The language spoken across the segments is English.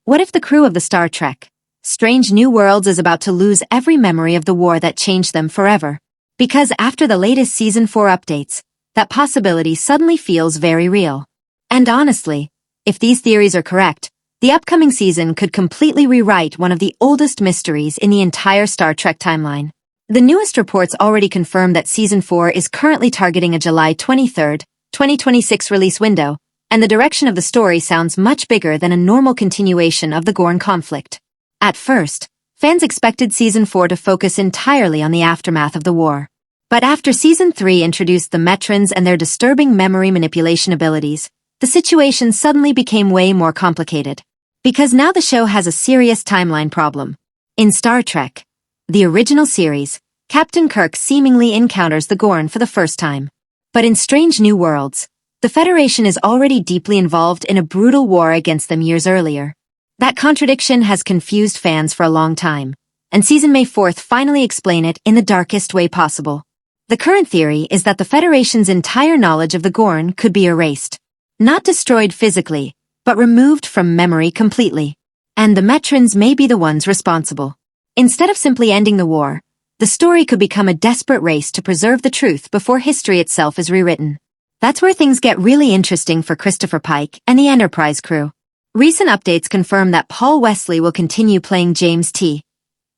What if the crew of the Star Trek Strange New Worlds is about to lose every memory of the war that changed them forever? Because after the latest Season 4 updates, that possibility suddenly feels very real. And honestly, if these theories are correct, the upcoming season could completely rewrite one of the oldest mysteries in the entire Star Trek timeline. The newest reports already confirm that Season 4 is currently targeting a July 23, 2026 release window, and the direction of the story sounds much bigger than a normal continuation of the Gorn conflict. At first, fans expected Season 4 to focus entirely on the aftermath of the war. But after Season 3 introduced the Metrons and their disturbing memory manipulation abilities, the situation suddenly became way more complicated. Because now the show has a serious timeline problem. In Star Trek, the original series, Captain Kirk seemingly encounters the Gorn for the first time. But in Strange New Worlds, the Federation is already deeply involved in a brutal war against them years earlier. That contradiction has confused fans for a long time, and Season May 4th finally explain it in the darkest way possible. The current theory is that the Federation's entire knowledge of the Gorn could be erased. Not destroyed physically, but removed from memory completely. And the Metrons may be the ones responsible. Instead of simply ending the war, the story could become a desperate race to preserve the truth before history itself is rewritten. That's where things get really interesting for Christopher Pike and the Enterprise crew. Recent updates confirm that Paul Wesley will continue playing James T.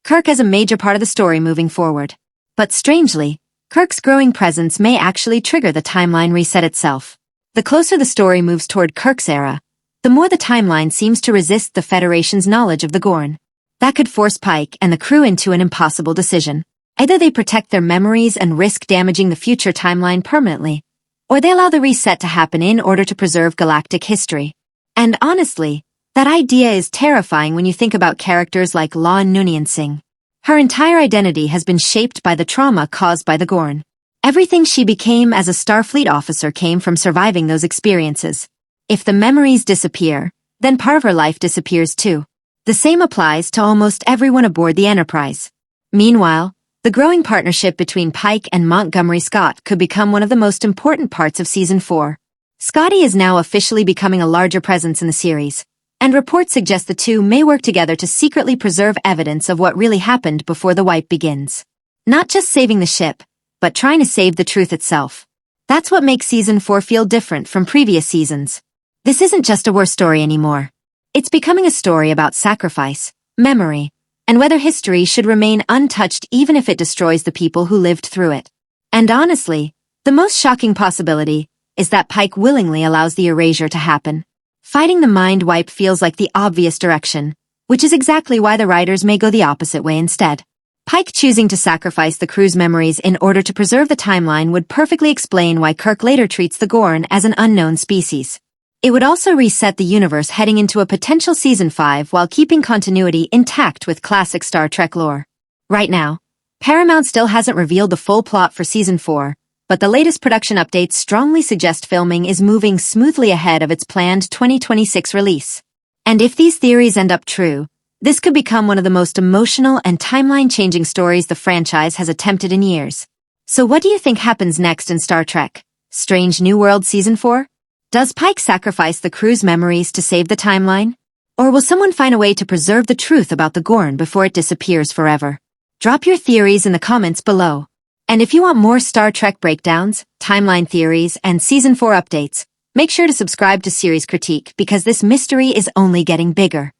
Kirk as a major part of the story moving forward. But strangely, Kirk's growing presence may actually trigger the timeline reset itself. The closer the story moves toward Kirk's era, the more the timeline seems to resist the Federation's knowledge of the Gorn. That could force Pike and the crew into an impossible decision. Either they protect their memories and risk damaging the future timeline permanently, or they allow the reset to happen in order to preserve galactic history. And honestly, that idea is terrifying when you think about characters like La'an Noonien Singh. Her entire identity has been shaped by the trauma caused by the Gorn. Everything she became as a Starfleet officer came from surviving those experiences. If the memories disappear, then part of her life disappears too. The same applies to almost everyone aboard the Enterprise. Meanwhile, the growing partnership between Pike and Montgomery Scott could become one of the most important parts of Season 4. Scotty is now officially becoming a larger presence in the series, and reports suggest the two may work together to secretly preserve evidence of what really happened before the wipe begins. Not just saving the ship, but trying to save the truth itself. That's what makes Season 4 feel different from previous seasons. This isn't just a war story anymore. It's becoming a story about sacrifice, memory, and whether history should remain untouched even if it destroys the people who lived through it. And honestly, the most shocking possibility is that Pike willingly allows the erasure to happen. Fighting the mind wipe feels like the obvious direction, which is exactly why the writers may go the opposite way instead. Pike choosing to sacrifice the crew's memories in order to preserve the timeline would perfectly explain why Kirk later treats the Gorn as an unknown species. It would also reset the universe heading into a potential Season 5 while keeping continuity intact with classic Star Trek lore. Right now, Paramount still hasn't revealed the full plot for Season 4, but the latest production updates strongly suggest filming is moving smoothly ahead of its planned 2026 release. And if these theories end up true, this could become one of the most emotional and timeline-changing stories the franchise has attempted in years. So what do you think happens next in Star Trek Strange New Worlds Season 4? Does Pike sacrifice the crew's memories to save the timeline? Or will someone find a way to preserve the truth about the Gorn before it disappears forever? Drop your theories in the comments below. And if you want more Star Trek breakdowns, timeline theories, and Season 4 updates, make sure to subscribe to Series Critique because this mystery is only getting bigger.